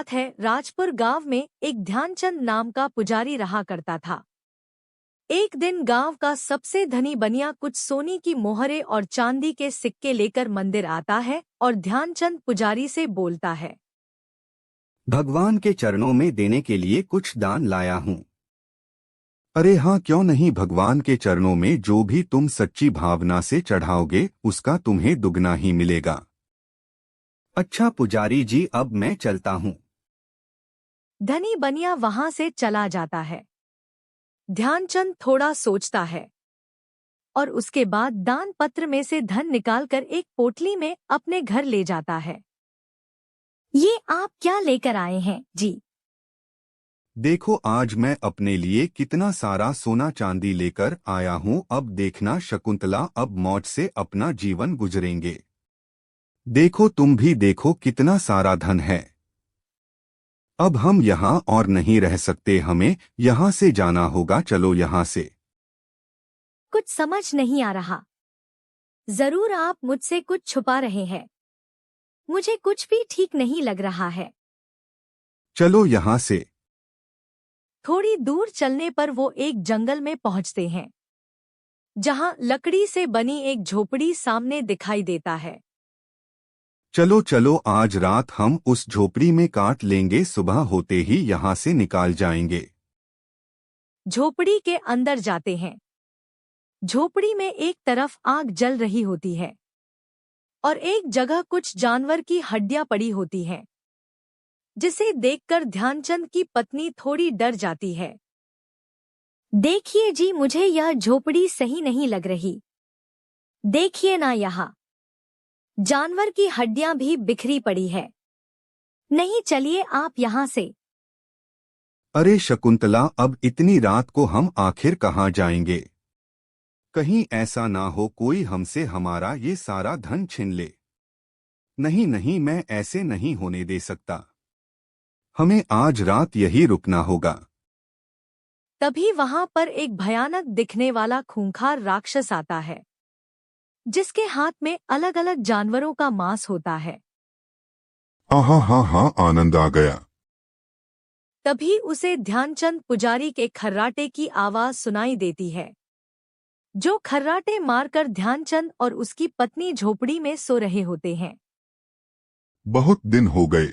बात है, राजपुर गांव में एक ध्यानचंद नाम का पुजारी रहा करता था। एक दिन गांव का सबसे धनी बनिया कुछ सोने की मोहरें और चांदी के सिक्के लेकर मंदिर आता है और ध्यानचंद पुजारी से बोलता है, भगवान के चरणों में देने के लिए कुछ दान लाया हूँ। अरे हाँ, क्यों नहीं। भगवान के चरणों में जो भी तुम सच्ची भावना से चढ़ाओगे उसका तुम्हें दुगना ही मिलेगा। अच्छा पुजारी जी, अब मैं चलता हूँ। धनी बनिया वहां से चला जाता है। ध्यानचंद थोड़ा सोचता है और उसके बाद दान पत्र में से धन निकालकर एक पोटली में अपने घर ले जाता है। ये आप क्या लेकर आए हैं जी? देखो, आज मैं अपने लिए कितना सारा सोना चांदी लेकर आया हूँ। अब देखना शकुंतला, अब मौज से अपना जीवन गुजरेंगे। देखो, तुम भी देखो कितना सारा धन है। अब हम यहाँ और नहीं रह सकते, हमें यहाँ से जाना होगा। चलो यहाँ से। कुछ समझ नहीं आ रहा। जरूर आप मुझसे कुछ छुपा रहे हैं। मुझे कुछ भी ठीक नहीं लग रहा है। चलो यहाँ से। थोड़ी दूर चलने पर वो एक जंगल में पहुंचते हैं, जहां लकड़ी से बनी एक झोपड़ी सामने दिखाई देता है। चलो चलो, आज रात हम उस झोपड़ी में काट लेंगे, सुबह होते ही यहाँ से निकाल जाएंगे। झोपड़ी के अंदर जाते हैं। झोपड़ी में एक तरफ आग जल रही होती है और एक जगह कुछ जानवर की हड्डियां पड़ी होती हैं, जिसे देखकर ध्यानचंद की पत्नी थोड़ी डर जाती है। देखिए जी, मुझे यह झोपड़ी सही नहीं लग रही। देखिए ना, यहाँ जानवर की हड्डियां भी बिखरी पड़ी है। नहीं, चलिए आप यहाँ से। अरे शकुंतला, अब इतनी रात को हम आखिर कहाँ जाएंगे? कहीं ऐसा ना हो कोई हमसे हमारा ये सारा धन छीन ले। नहीं नहीं, मैं ऐसे नहीं होने दे सकता। हमें आज रात यही रुकना होगा। तभी वहां पर एक भयानक दिखने वाला खूंखार राक्षस आता है, जिसके हाथ में अलग अलग जानवरों का मांस होता है। हाँ हाँ हाँ, आनंद आ गया। तभी उसे ध्यानचंद पुजारी के खर्राटे की आवाज सुनाई देती है, जो खर्राटे मारकर ध्यानचंद और उसकी पत्नी झोपड़ी में सो रहे होते हैं। बहुत दिन हो गए।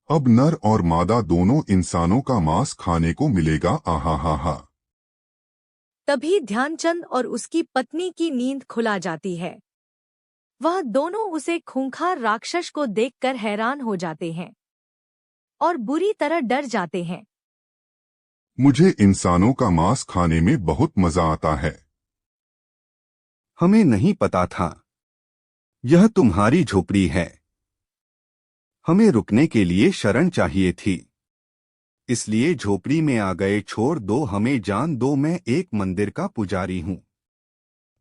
अब नर और मादा दोनों इंसानों का मांस खाने को मिलेगा। आहा हा हा। तभी ध्यानचंद और उसकी पत्नी की नींद खुला जाती है। वह दोनों उसे खूंखार राक्षस को देखकर हैरान हो जाते हैं और बुरी तरह डर जाते हैं। मुझे इंसानों का मांस खाने में बहुत मजा आता है। हमें नहीं पता था यह तुम्हारी झोपड़ी है। हमें रुकने के लिए शरण चाहिए थी, इसलिए झोपड़ी में आ गए। छोड़ दो हमें, जान दो। मैं एक मंदिर का पुजारी हूँ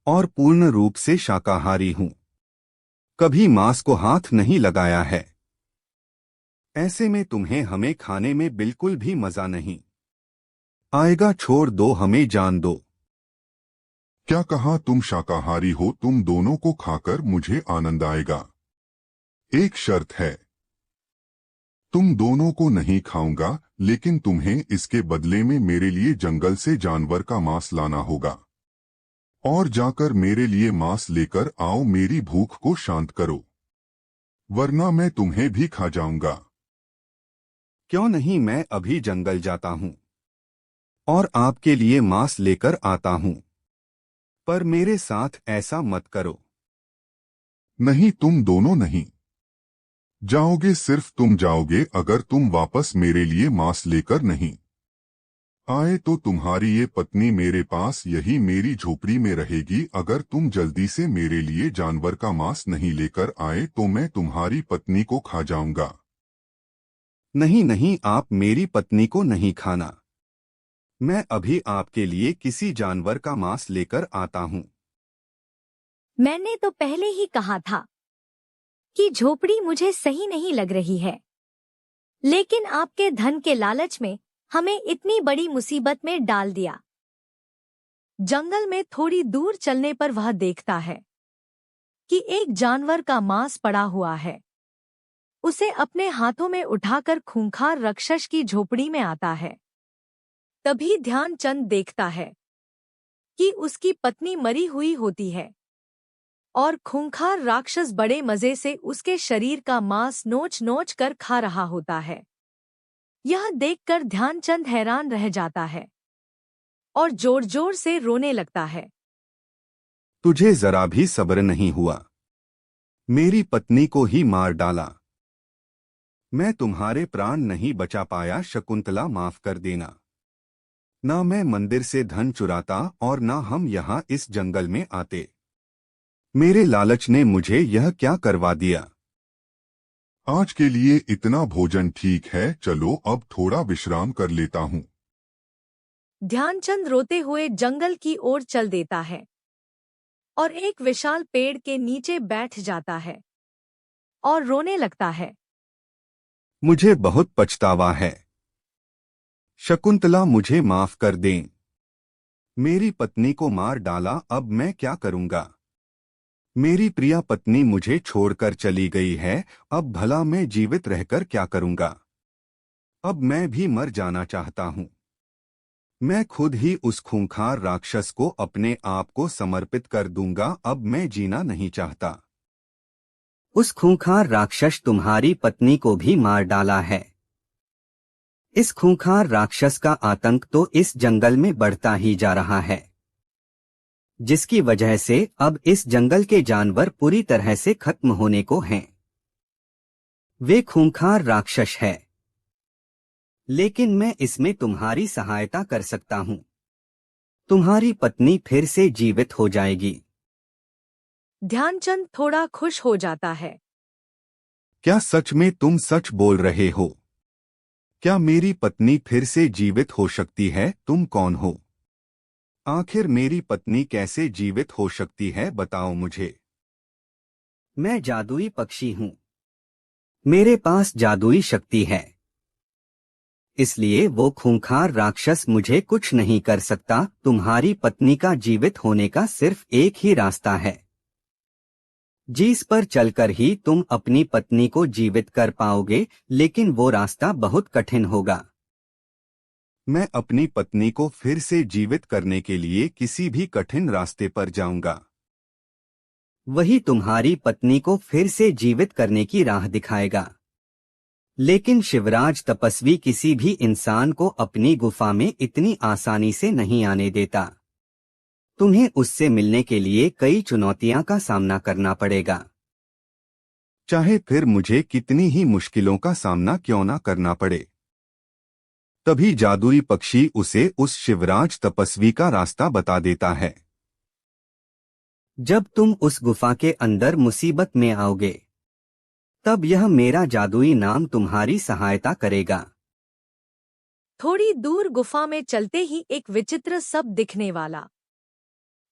और पूर्ण रूप से शाकाहारी हूँ। कभी मांस को हाथ नहीं लगाया है। ऐसे में तुम्हें हमें खाने में बिल्कुल भी मजा नहीं आएगा। छोड़ दो हमें, जान दो। क्या कहा? तुम शाकाहारी हो? तुम दोनों को खाकर मुझे आनंद आएगा। एक शर्त है, तुम दोनों को नहीं खाऊंगा, लेकिन तुम्हें इसके बदले में मेरे लिए जंगल से जानवर का मांस लाना होगा और जाकर मेरे लिए मांस लेकर आओ। मेरी भूख को शांत करो, वरना मैं तुम्हें भी खा जाऊंगा। क्यों नहीं, मैं अभी जंगल जाता हूँ और आपके लिए मांस लेकर आता हूँ, पर मेरे साथ ऐसा मत करो। नहीं, तुम दोनों नहीं जाओगे। सिर्फ तुम जाओगे अगर तुम वापस मेरे लिए मांस लेकर नहीं आए तो तुम्हारी ये पत्नी मेरे पास यही मेरी झोपड़ी में रहेगी। अगर तुम जल्दी से मेरे लिए जानवर का मांस नहीं लेकर आए तो मैं तुम्हारी पत्नी को खा जाऊंगा। नहीं नहीं, आप मेरी पत्नी को नहीं खाना। मैं अभी आपके लिए किसी जानवर का मांस लेकर आता हूँ। मैंने तो पहले ही कहा था कि झोपड़ी मुझे सही नहीं लग रही है, लेकिन आपके धन के लालच में हमें इतनी बड़ी मुसीबत में डाल दिया। जंगल में थोड़ी दूर चलने पर वह देखता है कि एक जानवर का मांस पड़ा हुआ है। उसे अपने हाथों में उठाकर खूंखार राक्षस की झोपड़ी में आता है। तभी ध्यानचंद देखता है कि उसकी पत्नी मरी हुई होती है और खूंखार राक्षस बड़े मजे से उसके शरीर का मांस नोच नोच कर खा रहा होता है। यह देखकर ध्यानचंद हैरान रह जाता है और जोर जोर से रोने लगता है। तुझे जरा भी सब्र नहीं हुआ, मेरी पत्नी को ही मार डाला। मैं तुम्हारे प्राण नहीं बचा पाया शकुंतला, माफ कर देना। ना मैं मंदिर से धन चुराता और ना हम यहाँ इस जंगल में आते। मेरे लालच ने मुझे यह क्या करवा दिया। आज के लिए इतना भोजन ठीक है, चलो अब थोड़ा विश्राम कर लेता हूँ। ध्यानचंद रोते हुए जंगल की ओर चल देता है और एक विशाल पेड़ के नीचे बैठ जाता है और रोने लगता है। मुझे बहुत पछतावा है शकुंतला, मुझे माफ कर दें। मेरी पत्नी को मार डाला, अब मैं क्या करूंगा। मेरी प्रिय पत्नी मुझे छोड़कर चली गई है, अब भला मैं जीवित रहकर क्या करूंगा। अब मैं भी मर जाना चाहता हूं। मैं खुद ही उस खूंखार राक्षस को अपने आप को समर्पित कर दूंगा, अब मैं जीना नहीं चाहता। उस खूंखार राक्षस तुम्हारी पत्नी को भी मार डाला है। इस खूंखार राक्षस का आतंक तो इस जंगल में बढ़ता ही जा रहा है, जिसकी वजह से अब इस जंगल के जानवर पूरी तरह से खत्म होने को हैं। वे खूंखार राक्षस है, लेकिन मैं इसमें तुम्हारी सहायता कर सकता हूं। तुम्हारी पत्नी फिर से जीवित हो जाएगी। ध्यानचंद थोड़ा खुश हो जाता है। क्या सच में तुम सच बोल रहे हो? क्या मेरी पत्नी फिर से जीवित हो सकती है? तुम कौन हो? आखिर मेरी पत्नी कैसे जीवित हो सकती है, बताओ मुझे। मैं जादुई पक्षी हूं। मेरे पास जादुई शक्ति है, इसलिए वो खूंखार राक्षस मुझे कुछ नहीं कर सकता। तुम्हारी पत्नी का जीवित होने का सिर्फ एक ही रास्ता है, जिस पर चलकर ही तुम अपनी पत्नी को जीवित कर पाओगे, लेकिन वो रास्ता बहुत कठिन होगा। मैं अपनी पत्नी को फिर से जीवित करने के लिए किसी भी कठिन रास्ते पर जाऊंगा। वही तुम्हारी पत्नी को फिर से जीवित करने की राह दिखाएगा। लेकिन शिवराज तपस्वी किसी भी इंसान को अपनी गुफा में इतनी आसानी से नहीं आने देता। तुम्हें उससे मिलने के लिए कई चुनौतियां का सामना करना पड़ेगा। चाहे फिर मुझे कितनी ही मुश्किलों का सामना क्यों ना करना पड़े। तभी जादुई पक्षी उसे उस शिवराज तपस्वी का रास्ता बता देता है। जब तुम उस गुफा के अंदर मुसीबत में आओगे, तब यह मेरा जादुई नाम तुम्हारी सहायता करेगा। थोड़ी दूर गुफा में चलते ही एक विचित्र सब दिखने वाला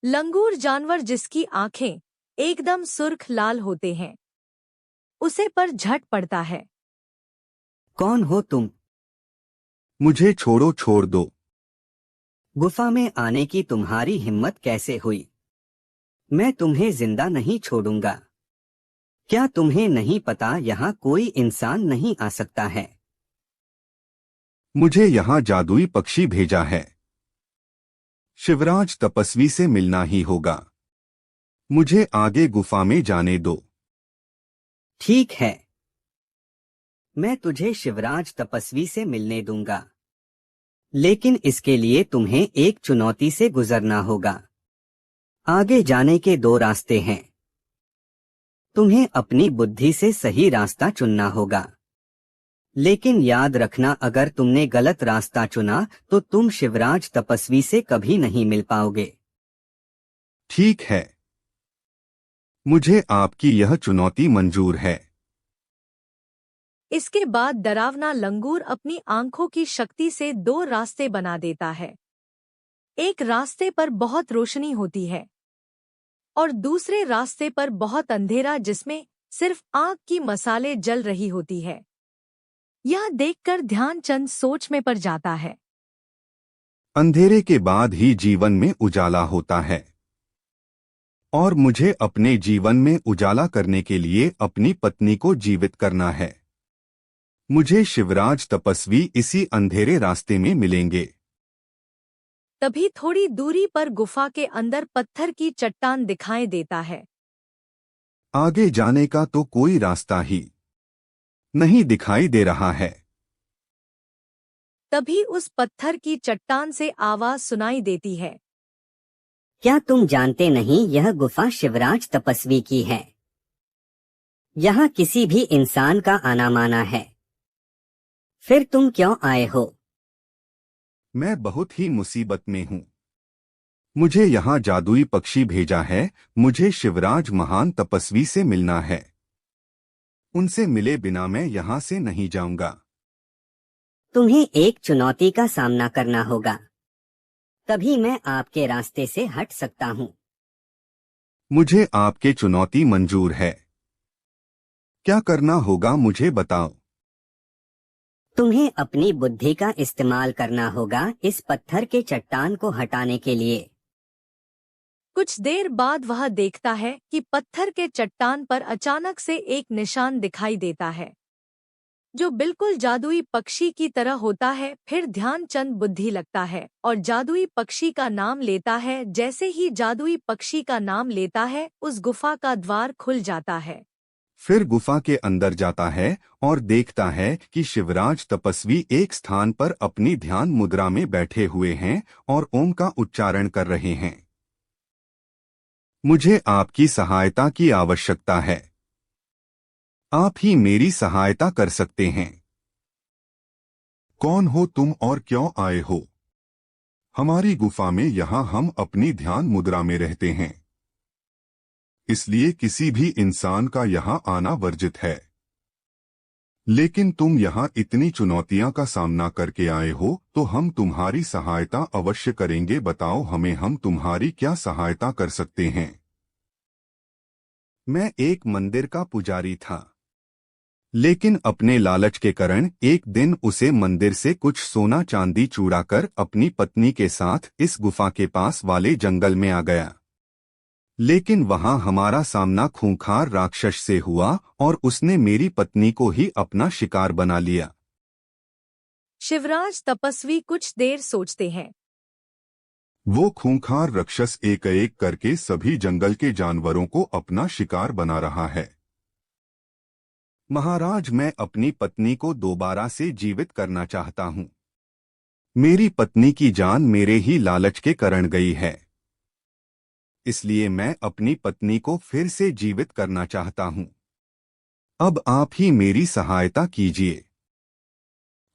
लंगूर जानवर, जिसकी आंखें एकदम सुर्ख लाल होते हैं, उसे पर झट पड़ता है। कौन हो तुम? मुझे छोड़ो, छोड़ दो। गुफा में आने की तुम्हारी हिम्मत कैसे हुई? मैं तुम्हें जिंदा नहीं छोड़ूंगा। क्या तुम्हें नहीं पता यहाँ कोई इंसान नहीं आ सकता है? मुझे यहाँ जादुई पक्षी भेजा है। शिवराज तपस्वी से मिलना ही होगा। मुझे आगे गुफा में जाने दो। ठीक है, मैं तुझे शिवराज तपस्वी से मिलने दूंगा, लेकिन इसके लिए तुम्हें एक चुनौती से गुजरना होगा। आगे जाने के दो रास्ते हैं। तुम्हें अपनी बुद्धि से सही रास्ता चुनना होगा, लेकिन याद रखना, अगर तुमने गलत रास्ता चुना तो तुम शिवराज तपस्वी से कभी नहीं मिल पाओगे। ठीक है, मुझे आपकी यह चुनौती मंजूर है। इसके बाद डरावना लंगूर अपनी आंखों की शक्ति से दो रास्ते बना देता है। एक रास्ते पर बहुत रोशनी होती है और दूसरे रास्ते पर बहुत अंधेरा, जिसमें सिर्फ आग की मसाले जल रही होती है। यह देखकर ध्यानचंद सोच में पड़ जाता है। अंधेरे के बाद ही जीवन में उजाला होता है, और मुझे अपने जीवन में उजाला करने के लिए अपनी पत्नी को जीवित करना है। मुझे शिवराज तपस्वी इसी अंधेरे रास्ते में मिलेंगे। तभी थोड़ी दूरी पर गुफा के अंदर पत्थर की चट्टान दिखाई देता है। आगे जाने का तो कोई रास्ता ही नहीं दिखाई दे रहा है। तभी उस पत्थर की चट्टान से आवाज सुनाई देती है। क्या तुम जानते नहीं यह गुफा शिवराज तपस्वी की है? यहाँ किसी भी इंसान का आना माना है। फिर तुम क्यों आए हो? मैं बहुत ही मुसीबत में हूँ। मुझे यहाँ जादुई पक्षी भेजा है। मुझे शिवराज महान तपस्वी से मिलना है। उनसे मिले बिना मैं यहाँ से नहीं जाऊंगा। तुम्हें एक चुनौती का सामना करना होगा, तभी मैं आपके रास्ते से हट सकता हूँ। मुझे आपके चुनौती मंजूर है। क्या करना होगा मुझे बताओ। तुम्हें अपनी बुद्धि का इस्तेमाल करना होगा इस पत्थर के चट्टान को हटाने के लिए। कुछ देर बाद वह देखता है कि पत्थर के चट्टान पर अचानक से एक निशान दिखाई देता है, जो बिल्कुल जादुई पक्षी की तरह होता है। फिर ध्यानचंद बुद्धि लगता है और जादुई पक्षी का नाम लेता है। जैसे ही जादुई पक्षी का नाम लेता है, उस गुफा का द्वार खुल जाता है। फिर गुफा के अंदर जाता है और देखता है कि शिवराज तपस्वी एक स्थान पर अपनी ध्यान मुद्रा में बैठे हुए हैं और ओम का उच्चारण कर रहे हैं। मुझे आपकी सहायता की आवश्यकता है। आप ही मेरी सहायता कर सकते हैं। कौन हो तुम और क्यों आए हो? हमारी गुफा में यहाँ हम अपनी ध्यान मुद्रा में रहते हैं, इसलिए किसी भी इंसान का यहाँ आना वर्जित है। लेकिन तुम यहाँ इतनी चुनौतियां का सामना करके आए हो, तो हम तुम्हारी सहायता अवश्य करेंगे। बताओ हमें, हम तुम्हारी क्या सहायता कर सकते हैं? मैं एक मंदिर का पुजारी था, लेकिन अपने लालच के कारण एक दिन उसे मंदिर से कुछ सोना चांदी चुराकर अपनी पत्नी के साथ इस गुफा के पास वाले जंगल में आ गया। लेकिन वहां हमारा सामना खूंखार राक्षस से हुआ और उसने मेरी पत्नी को ही अपना शिकार बना लिया। शिवराज तपस्वी कुछ देर सोचते हैं। वो खूंखार राक्षस एक एक करके सभी जंगल के जानवरों को अपना शिकार बना रहा है। महाराज, मैं अपनी पत्नी को दोबारा से जीवित करना चाहता हूँ। मेरी पत्नी की जान मेरे ही लालच के कारण गई है, इसलिए मैं अपनी पत्नी को फिर से जीवित करना चाहता हूँ। अब आप ही मेरी सहायता कीजिए।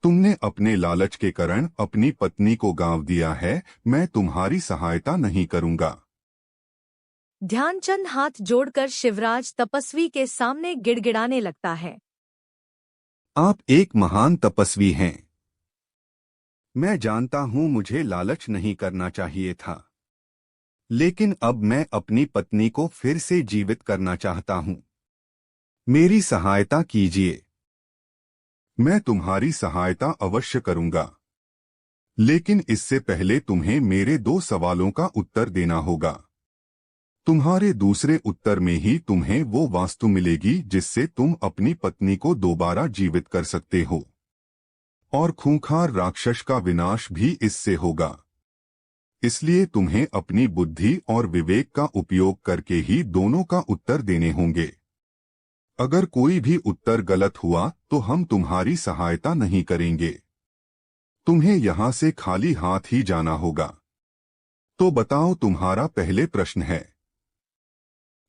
तुमने अपने लालच के कारण अपनी पत्नी को गांव दिया है। मैं तुम्हारी सहायता नहीं करूंगा। ध्यानचंद हाथ जोड़कर शिवराज तपस्वी के सामने गिड़गिड़ाने लगता है। आप एक महान तपस्वी हैं। मैं जानता हूँ मुझे लालच नहीं करना चाहिए था, लेकिन अब मैं अपनी पत्नी को फिर से जीवित करना चाहता हूँ। मेरी सहायता कीजिए। मैं तुम्हारी सहायता अवश्य करूंगा, लेकिन इससे पहले तुम्हें मेरे 2 सवालों का उत्तर देना होगा। तुम्हारे दूसरे उत्तर में ही तुम्हें वो वास्तु मिलेगी जिससे तुम अपनी पत्नी को दोबारा जीवित कर सकते हो, और खूंखार राक्षस का विनाश भी इससे होगा। इसलिए तुम्हें अपनी बुद्धि और विवेक का उपयोग करके ही दोनों का उत्तर देने होंगे। अगर कोई भी उत्तर गलत हुआ तो हम तुम्हारी सहायता नहीं करेंगे। तुम्हें यहाँ से खाली हाथ ही जाना होगा। तो बताओ, तुम्हारा पहले प्रश्न है,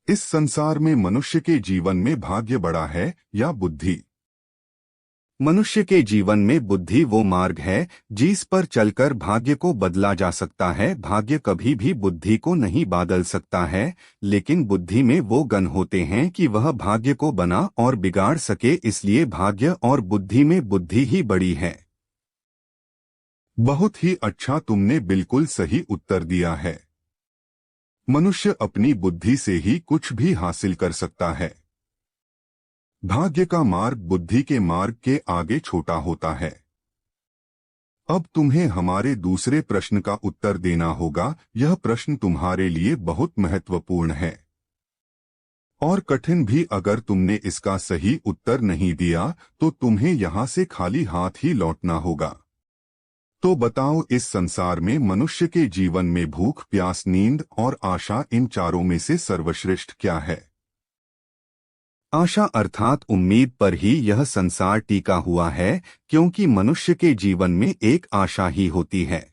इस संसार में मनुष्य के जीवन में भाग्य बड़ा है या बुद्धि? मनुष्य के जीवन में बुद्धि वो मार्ग है जिस पर चलकर भाग्य को बदला जा सकता है। भाग्य कभी भी बुद्धि को नहीं बदल सकता है, लेकिन बुद्धि में वो गुण होते हैं कि वह भाग्य को बना और बिगाड़ सके। इसलिए भाग्य और बुद्धि में बुद्धि ही बड़ी है। बहुत ही अच्छा, तुमने बिल्कुल सही उत्तर दिया है। मनुष्य अपनी बुद्धि से ही कुछ भी हासिल कर सकता है। भाग्य का मार्ग बुद्धि के मार्ग के आगे छोटा होता है। अब तुम्हें हमारे दूसरे प्रश्न का उत्तर देना होगा। यह प्रश्न तुम्हारे लिए बहुत महत्वपूर्ण है। और कठिन भी। अगर तुमने इसका सही उत्तर नहीं दिया तो तुम्हें यहाँ से खाली हाथ ही लौटना होगा। तो बताओ, इस संसार में मनुष्य के जीवन में भूख, प्यास, नींद और आशा, इन चारों में से सर्वश्रेष्ठ क्या है? आशा अर्थात उम्मीद पर ही यह संसार टिका हुआ है, क्योंकि मनुष्य के जीवन में एक आशा ही होती है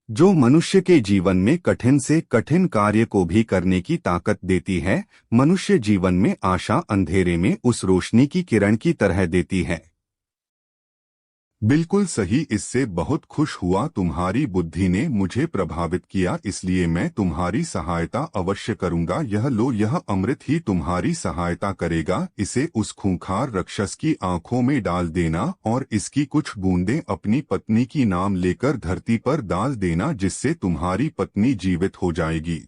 जो मनुष्य के जीवन में कठिन से कठिन कार्य को भी करने की ताकत देती है। मनुष्य जीवन में आशा अंधेरे में उस रोशनी की किरण की तरह देती है। बिल्कुल सही। इससे बहुत खुश हुआ। तुम्हारी बुद्धि ने मुझे प्रभावित किया, इसलिए मैं तुम्हारी सहायता अवश्य करूंगा। यह लो, यह अमृत ही तुम्हारी सहायता करेगा। इसे उस खूंखार राक्षस की आंखों में डाल देना और इसकी कुछ बूंदें अपनी पत्नी की नाम लेकर धरती पर डाल देना, जिससे तुम्हारी पत्नी जीवित हो जाएगी।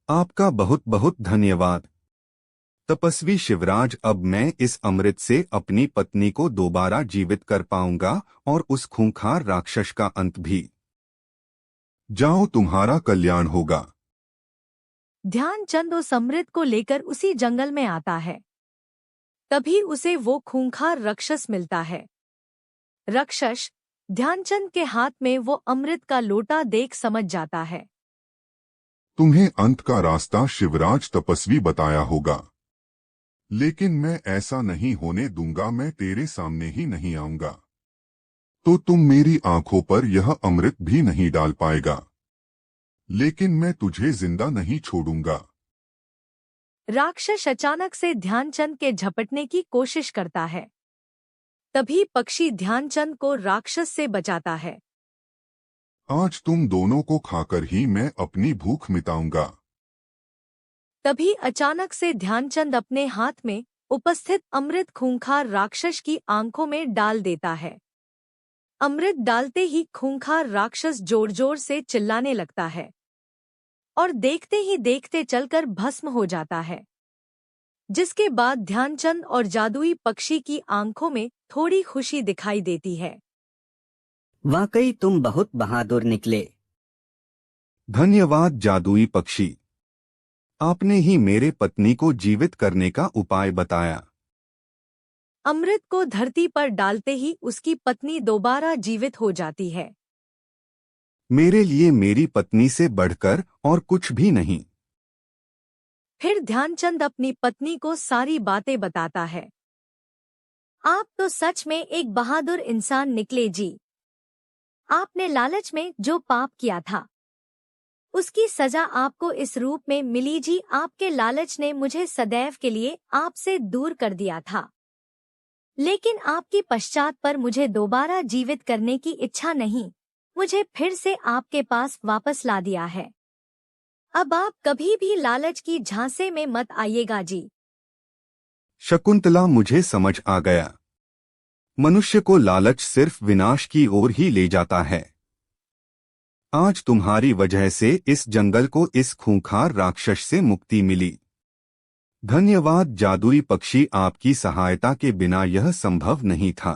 आपका बहुत बहुत धन्यवाद तपस्वी शिवराज। अब मैं इस अमृत से अपनी पत्नी को दोबारा जीवित कर पाऊंगा और उस खूंखार राक्षस का अंत भी। जाओ, तुम्हारा कल्याण होगा। ध्यानचंद उस अमृत को लेकर उसी जंगल में आता है। तभी उसे वो खूंखार राक्षस मिलता है। राक्षस ध्यानचंद के हाथ में वो अमृत का लोटा देख समझ जाता है। तुम्हें अंत का रास्ता शिवराज तपस्वी बताया होगा, लेकिन मैं ऐसा नहीं होने दूंगा। मैं तेरे सामने ही नहीं आऊंगा तो तुम मेरी आंखों पर यह अमृत भी नहीं डाल पाएगा, लेकिन मैं तुझे जिंदा नहीं छोड़ूंगा। राक्षस अचानक से ध्यानचंद के झपटने की कोशिश करता है। तभी पक्षी ध्यानचंद को राक्षस से बचाता है। आज तुम दोनों को खाकर ही मैं अपनी भूख मिटाऊंगा। तभी अचानक से ध्यानचंद अपने हाथ में उपस्थित अमृत खूंखार राक्षस की आंखों में डाल देता है। अमृत डालते ही खूंखार राक्षस जोर जोर से चिल्लाने लगता है और देखते ही देखते चलकर भस्म हो जाता है। जिसके बाद ध्यानचंद और जादुई पक्षी की आंखों में थोड़ी खुशी दिखाई देती है। वाकई तुम बहुत बहादुर निकले। धन्यवाद जादुई पक्षी, आपने ही मेरे पत्नी को जीवित करने का उपाय बताया। अमृत को धरती पर डालते ही उसकी पत्नी दोबारा जीवित हो जाती है। मेरे लिए मेरी पत्नी से बढ़कर और कुछ भी नहीं। फिर ध्यानचंद अपनी पत्नी को सारी बातें बताता है। आप तो सच में एक बहादुर इंसान निकले जी। आपने लालच में जो पाप किया था उसकी सजा आपको इस रूप में मिली जी। आपके लालच ने मुझे सदैव के लिए आपसे दूर कर दिया था, लेकिन आपकी पश्चात पर मुझे दोबारा जीवित करने की इच्छा नहीं, मुझे फिर से आपके पास वापस ला दिया है। अब आप कभी भी लालच की झांसे में मत आइएगा जी। शकुंतला, मुझे समझ आ गया। मनुष्य को लालच सिर्फ विनाश की ओर ही ले जाता है। आज तुम्हारी वजह से इस जंगल को इस खूंखार राक्षस से मुक्ति मिली। धन्यवाद जादुई पक्षी, आपकी सहायता के बिना यह संभव नहीं था।